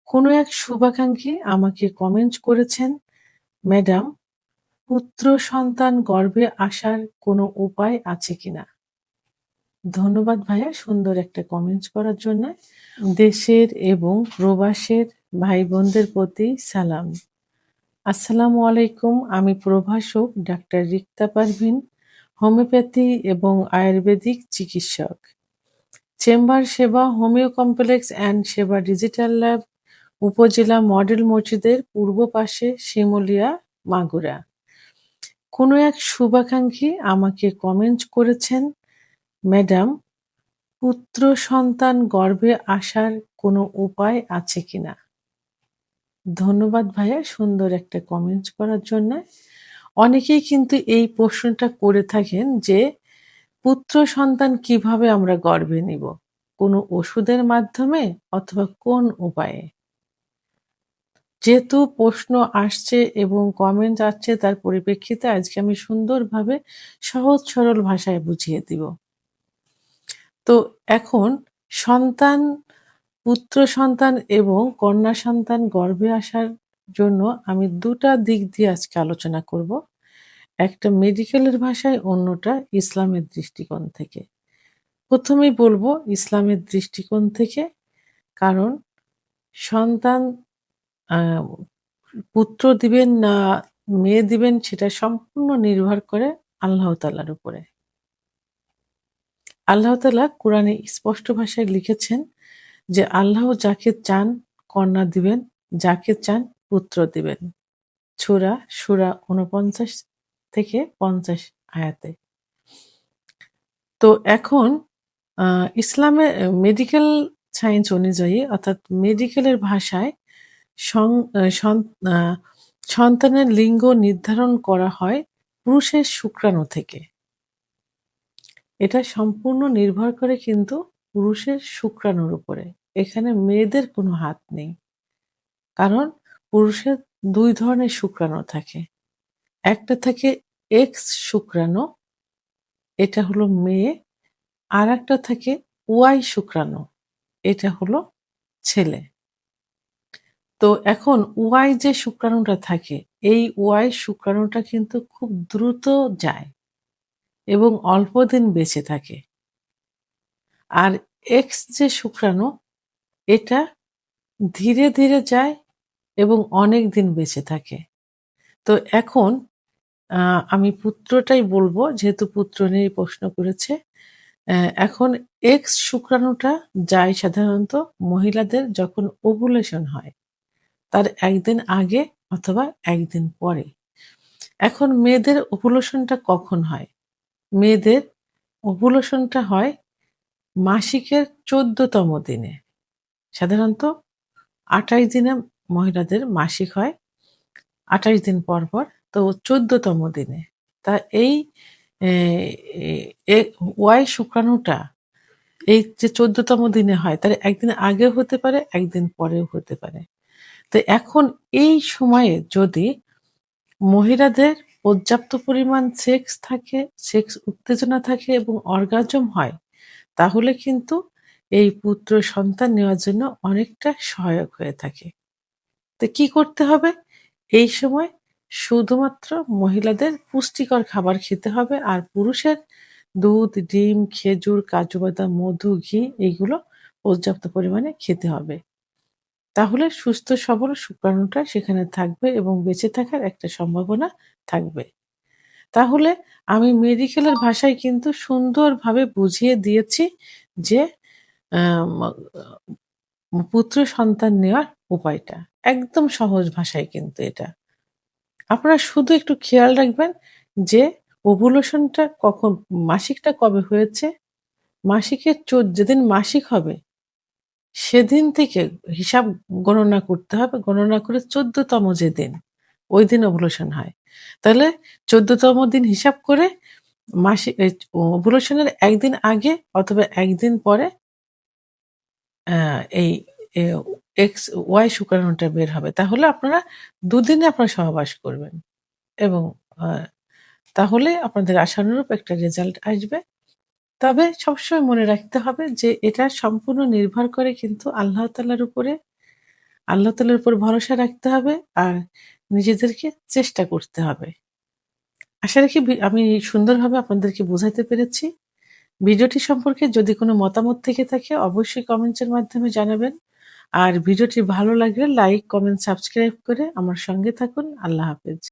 কোনো এক শুভাকাঙ্ক্ষী আমাকে কমেন্ট করেছেন, "ম্যাডাম, পুত্র সন্তান গর্ভে আসার কোনো উপায় আছে কিনা?" ধন্যবাদ ভাইয়া সুন্দর একটা কমেন্টস করার জন্য। দেশের এবং প্রবাসের ভাই-বোনদের প্রতি সালাম। আসসালামু আলাইকুম। আমি প্রভাষক ডাক্তার রিক্তা পারভীন, হোমিওপ্যাথি এবং আয়ুর্বেদিক চিকিৎসক। চেম্বার সেবা, হোমিও কমপ্লেক্স অ্যান্ড সেবা ডিজিটাল ল্যাব, উপজেলা মডেল মসজিদের পূর্ব পাশে, শিমুলিয়া, মাগুরা। কোনো এক শুভাকাঙ্ক্ষী আমাকে কমেন্ট করেছেন, "ম্যাডাম, পুত্র সন্তান গর্ভে আসার কোনো উপায় আছে কিনা?" ধন্যবাদ ভাইয়া সুন্দর একটা কমেন্টস করার জন্য। অনেকেই কিন্তু এই প্রশ্নটা করে থাকেন যে, পুত্র সন্তান কিভাবে আমরা গর্ভে নিব? কোনো ওষুধের মাধ্যমে অথবা কোন উপায়ে? যেহেতু প্রশ্ন আসছে এবং কমেন্ট আসছে তার পরিপ্রেক্ষিতে আজকে আমি সুন্দরভাবে সহজ সরল ভাষায় বুঝিয়ে দিব। তো এখন সন্তান, পুত্র সন্তান এবং কন্যা সন্তান গর্ভে আসার জন্য আমি ২ টা দিক দিয়ে আজকে আলোচনা করব। একটা মেডিকেলের ভাষায়, অন্যটা ইসলামের দৃষ্টিকোণ থেকে। ১ম এই বলব ইসলামের দৃষ্টিকোণ থেকে, কারণ সন্তান আ পুত্র দিবেন না মেয়ে দিবেন সেটা সম্পূর্ণ নির্ভর করে আল্লাহ তাআলার উপরে। আল্লাহ তাআলা কোরআনে স্পষ্ট ভাষায় লিখেছেন যে, আল্লাহ যাকে চান কন্যা দিবেন, যাকে চান পুত্র দিবেন। সূরা ৪৯ থেকে ৫০ আয়াতে। তো এখন আ ইসলামে মেডিকেল সায়েন্স অনুযায়ী, অর্থাৎ মেডিকেলের ভাষায় সং আ সন আ সন্তানের লিঙ্গ নির্ধারণ করা হয় পুরুষের শুক্রাণু থেকে। এটা সম্পূর্ণ নির্ভর করে কিন্তু পুরুষের শুক্রাণুর উপরে। এখানে মেয়েদের কোনো হাত নেই। কারণ পুরুষের ২ ধরনের শুক্রাণু থাকে। একটা থাকে এক্স শুক্রাণু, এটা হলো মেয়ে। আরেকটা থাকে ওয়াই শুক্রাণু, এটা হলো ছেলে। তো এখন ওয়াই যে শুক্রাণুটা থাকে, এই ওয়াই শুক্রাণুটা কিন্তু খুব দ্রুত যায় এবং অল্প দিন বেঁচে থাকে। আর এক্স যে শুক্রাণু, এটা ধীরে, ধীরে যায় এবং অনেক দিন বেঁচে থাকে। তো এখন আ আমি পুত্রটাই বলবো, যেহেতু পুত্র নিয়েই প্রশ্ন করেছে। এখন এক্স শুক্রাণুটা যায় সাধারণত মহিলাদের যখন ওভুলেশন হয়, তার ১ দিন আগে অথবা ১ দিন পরে। এখন মেয়েদের ওভুলেশনটা কখন হয়? মেয়েদের ওভুলেশনটা হয় মাসিকের ১৪তম দিনে। সাধারণত ২৮ দিনে মহিলাদের মাসিক হয়। ২৮ দিন পর, পর। তো ১৪তম দিনে। তা এই এ এ এ ওয়াই শুক্রাণুটা এই যে ১৪তম দিনে হয়, তার ১ দিন আগেও হতে পারে, ১ দিন পরেও হতে পারে। তো এখন এই সময়ে যদি মহিলাদের পর্যাপ্ত পরিমাণ সেক্স থাকে, সেক্স উত্তেজনা থাকে এবং অর্গাজম হয়, তাহলে কিন্তু এই পুত্র সন্তান নেওয়ার জন্য অনেকটা সহায়ক হয়ে থাকে। তো কি করতে হবে? এই সময় শুধুমাত্র মহিলাদের পুষ্টিকর খাবার খেতে হবে। আর পুরুষের দুধ, ডিম, খেজুর, কাজু বাদাম, মধু, ঘি এগুলো পর্যাপ্ত পরিমাণে খেতে হবে। তাহলে সুস্থ সবল শুক্রাণুটা সেখানে থাকবে এবং বেঁচে থাকার একটা সম্ভাবনা থাকবে। তাহলে আমি মেডিকেলের ভাষায় কিন্তু সুন্দরভাবে বুঝিয়ে দিয়েছি যে আম পুত্র সন্তান নেওয়ার উপায়টা। একদম সহজ ভাষায় কিন্তু এটা। আপনারা শুধু একটু খেয়াল রাখবেন যে ওভুলেশনটা কখন, মাসিকটা কবে হয়েছে? মাসিকের যেদিন মাসিক হবে সেদিন থেকে হিসাব গণনা করতে হবে। গণনা করে ১৪তম যেদিন, ওইদিন ওভুলেশন হয়। তাহলে ১৪তম দিন হিসাব করে ওভুলেশনের ১ দিন আগে অথবা ১ দিন পরে আ এই এ এক্স ওয়াই শুক্রাণুটা বের হবে। তাহলে আপনারা দুদিনে আপনারা সহবাস করবেন এবং আ তাহলে আপনাদের আশানুরূপ একটা রেজাল্ট আসবে। তবে সবসময় মনে রাখতে হবে যে এটা সম্পূর্ণ নির্ভর করে কিন্তু আল্লাহ তাআলার উপরে। আল্লাহ তাআলার উপর ভরসা রাখতে হবে আর নিজেদেরকে চেষ্টা করতে হবে। আশা রাখি আমি সুন্দরভাবে আপনাদেরকে বোঝাতে পেরেছি। ভিডিওটি সম্পর্কে যদি কোনো মতামত থেকে থাকে অবশ্যই কমেন্টসের মাধ্যমে জানাবেন। আর ভিডিওটি ভালো লাগলে লাইক, কমেন্ট, সাবস্ক্রাইব করে আমার সঙ্গে থাকুন। আল্লাহ হাফেজ।